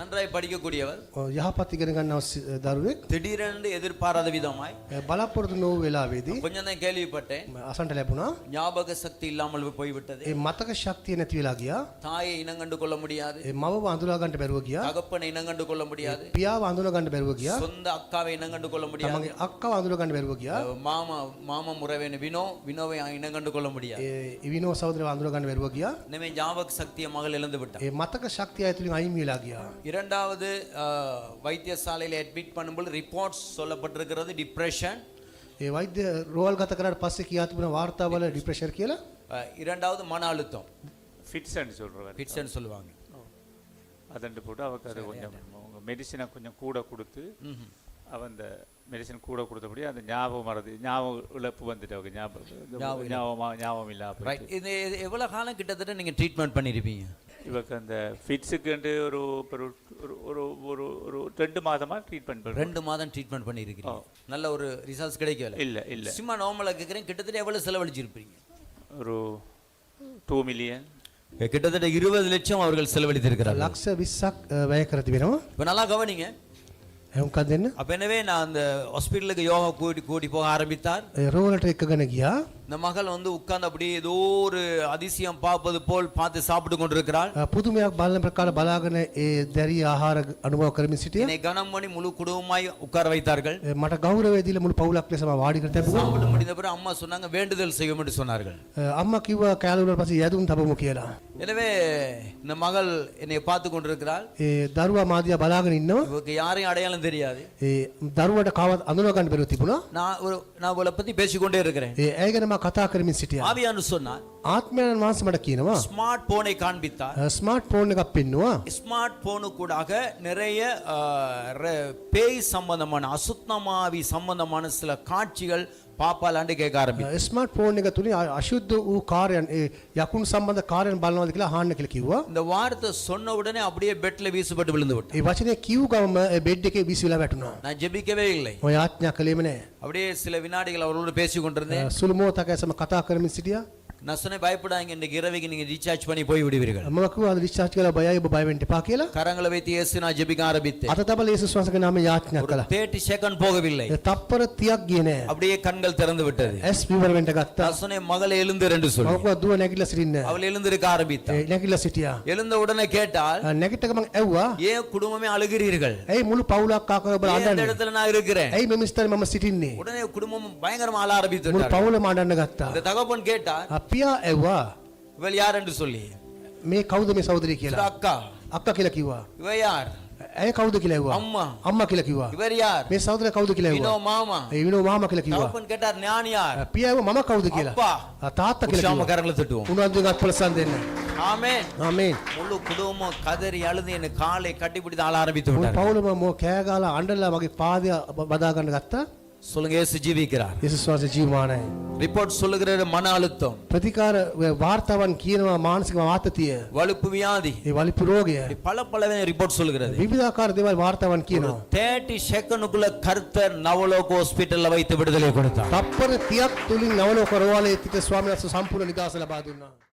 நன்றாய் படிக்கக்கூடியவர் යහපත් ඉගෙන ගන්නව දරුවෙක් திடீரென்று எதிர்பாராத விதமாய் බලාපොරොත්තු නොවූ වෙලාවේදී கொஞ்சம் தான் கேள்விப்பட்டேன் අසන්ට ලැබුණා ஞாபக சக்தி இல்லாமல் போய்விட்டது ඒ මතක ශක්තිය නැති වෙලා ගියා தாயை இனங்கண்டு கொள்ள முடியாது ඒ මවව අඳුනා ගන්න බැරුව ගියා தகப்பனை இனங்கண்டு கொள்ள முடியாது පියාව අඳුනා ගන්න බැරුව ගියා சொந்த அக்காவை இனங்கண்டு கொள்ள முடியாது තමන්ගේ අක්කව අඳුනා ගන්න බැරුව ගියා மாமா முறவேன வினோவை இனங்கண்டு கொள்ள முடியாது ඒ විනෝ සහෝදරව අඳුනා ගන්න බැරුව ගියා இனிமே ஞாபக சக்தியை மகள் இழந்து விட்டார் ඒ මතක ශක්තිය ඇතුලින් අයින් වෙලා ගියා இரண்டாவது வைத்தியசாலையில் அட்மிட் பண்ணும்போது ரிப்போர்ட்ஸ் சொல்லப்பட்டிருக்கிறது டிப்ரெஷன் ඒ වෛද්‍ය රෝහල් ගත කරාට පස්සේ කියා තිබුණා වාර්තාවල ડિප්‍රෙෂන් කියලා இரண்டாவது மன அழுத்தம் ஃபிட்ஸ் ன்னு சொல்றாங்க ஃபிட்ஸ்னு சொல்லுவாங்க அதண்டு போட்டு அவருக்கு அது கொஞ்சம் மெடிசினை கொஞ்சம் கூட கொடுத்து அவன் அந்த மெடிசன் கூட கொடுத்தபடி அந்த ஞாபகம் இழப்பு வந்துட்டு அவங்க ஞாபகம் இல்லாம ரைட் இது எவ்வளவு காலம் கிட்டத்தட்ட நீங்க ட்ரீட்மெண்ட் பண்ணிருப்பீங்க இவருக்கு அந்த ஃபிட்ஸுக்கு ஒரு ஒரு ஒரு ஒரு 2 மாதமா ட்ரீட்மெண்ட் 2 மாதம் ட்ரீட்மெண்ட் பண்ணிருக்கீங்க நல்ல ஒரு ரிசல்ட்ஸ் கிடைக்கல இல்ல சும்மா நார்மலா கேக்குறேன் கிட்டத்தட்ட எவ்வளவு செலவழிச்சிருப்பீங்க ஒரு 2 மில்லியன் கிட்டத்தட்ட 20 லட்சம் அவர்கள் செலவழித்திருக்கிறார்கள் ලක්ෂ 20ක් වැය කර තිබෙනවා இப்ப நல்லா கவனிங்க මොකක්ද දෙන්න அப்ப எனவே நான் அந்த ஹாஸ்பிடலுக்கு யோகா கூட்டி போக ஆரம்பித்தார் රෝහලට එක්කගෙන ගියා இந்த மகள் உட்கார்ந்து அப்படியே ஏதோ ஒரு அதிசயம் பார்ப்பது போல் பார்த்து சாப்பிட்டு கொண்டிருக்கிறாள் පුදුමයක් බලන ප්‍රකාර බලාගෙන ඒ දැරිය ආහාර අනුභව කරමින් සිටියා என்னை கனம் பண்ணி முழு குடும்பமாய் உட்கார வைத்தார்கள் මට ගෞරවය දීලා මුළු පවුලක් ලෙස මම වාඩි කර තිබුණා சாப்பிட்டு முடிந்த பிறகு அம்மா சொன்னாங்க வேண்டுதல் செய்யும் என்று சொன்னார்கள் අම්මා කිව්වා කෑලුවට පස්සේ යදුම් තබමු කියලා எனவே இந்த மகள் என்னை பார்த்து கொண்டிருக்கிறாள் ඒ දරුවා මාදියා බලාගෙන ඉන්නවා இவருக்கு யாரையும் அடையாளம் தெரியாது ඒ දරුවට කවවත් අඳුන ගන්න බැරුව තිබුණා நான் அவளை பத்தி பேசிக்கொண்டே இருக்கிறேன் ඒ ඇය ගැන මම කතා කරමින් සිටියා ஆவியானவர் சொன்னார் ආත්මයන් වහන්සේ මට කියනවා ஸ்மார்ட் போனை காண்பித்தார் ස්මාර්ට් ෆෝන් එකක් පෙන්නුවා ஸ்மார்ட் போனு கூடாக நிறைய பேய் சம்பந்தமான அசுத்தமாவி சம்பந்தமான சில காட்சிகள் பாப்பாலாண்டு கேட்க ஆரம்பித்தார் ස්මාර්ට් ෆෝන් එක තුලින් අශුද්ධ වූ කාර්යයන් ඒ යකුන් සම්බන්ධ කාර්යයන් බලනවාද කියලා අහන්න කියලා කිව්වා இந்த வார்த்தை சொன்ன உடனே அப்படியே பெட்ல வீசப்பட்டு விழுந்து விட்டார் ඒ වචනේ කිව් ගමම බෙඩ් එකේ විසිලා වැටුණා நான் ஜெபிக்கவே இல்லை ඔය ආඥා කළේම නෑ அப்படியே சில வினாடிகள் அவரோடு பேசி கொண்டிருந்தேன் සුළු මොහොතක සම කතා කරමින් සිටියා நான் சொன்னேன் பயப்படாதீங்க இன்னைக்கு இரவுக்கு நீங்க ரீசார்ஜ் பண்ணி போய் விடுவீர்கள் මම කිව්වා රිචාර්ජ් කරලා බයයි ඔබ බය වෙන්න එපා කියලා கரங்களை வைத்து இயேசு நான் ஜெபிக்க ஆரம்பித்தேன் අත තබලා යේසුස් වහන්සේගේ නාමයෙන් යාඥා කළා 30 செகண்ட் போகவில்லை තප්පර 30ක් ගියේ නෑ அப்படியே கண்கள் திறந்து விட்டது ඇස් විවර වෙන්න ගත්තා நான் சொன்னேன் மகளே எழுந்து என்று சொல்லி මම කිව්වා දුව නැගිටලා සිටින්න அவள் எழுந்திருக்க ஆரம்பித்தாள் නැගිටලා සිටියා எழுந்த உடனே கேட்டால் නැගිටක මම ඇව්වා ஏன் குடும்பமே அழுகிறீர்கள் ඇයි මුළු පවුලක් ආකර ඔබ ஏன் இந்த අඬන්නේ இடத்துல நான் இருக்கிறேன் ඇයි මේ මිස්තර මම සිටින්නේ உடனே குடும்பம் பயங்கரமா அழ ஆரம்பித்து මුළු விட்டார்கள். පවුලම අඬන්න ගත්තා இந்த தகப்பன் கேட்டார் අපියා ඇව්වා இவள் யார் என்று சொல்லி මේ කවුද මේ සහෝදරිය இவள் කියලා அக்கா අක්කා කියලා කිව්වා இவ யார் ඇය කවුද කියලා ඇව්වා அம்மா අම්මා කියලා කිව්වා இவர் யார் මේ සහෝදරයා කවුද කියලා வினோ ඇව්වා மாமா ඒ විනෝ මාමා කියලා කිව්වා தகப்பன் கேட்டார் ஞான் யார் පියා ඇව්වා මම කවුද කියලා அப்பா තාත්තා කියලා உற்சாகமா කිව්වා கரங்களை தட்டுவோம் උනන්දුවෙන් අත්පලසන් දෙන්න ஆமென் ආමේන් முழு குடும்பம் கதறி அழுது என் காலை கட்டிப்பிடித்து ஆள ஆரம்பித்து මුළු விட்டார் පවුලම මෝ කෑ ගාලා අඬලා මගේ පාදය බදා ගන්න ගත්තා சொல்லுங்க இயேசு ஜீவிக்கிறார் යේසුස් වහන්සේ ජීවමානයි ரிப்போர்ட் சொல்லுகிற மன அழுத்தம் ප්‍රතිකාර වාර්තාවන් කියනවා මානසික ආතතිය வலுப்பு வியாதி ඒ වලිපු රෝගය பல ரிப்போர்ட் சொல்லுகிறது විවිධාකාර දේවල් වාර්තාවන් කියනවා 30 செகண்டுக்குள்ள கர்த்தர் நவலோக ஹாஸ்பிடல்ல வைத்து விடுதலை கொடுத்தார் තප්පර 30ක් තුලින් නවලෝක රෝහලේ සිට ස්වාමීන් වහන්සේ සම්පූර්ණ නිදහස ලබා දුන්නා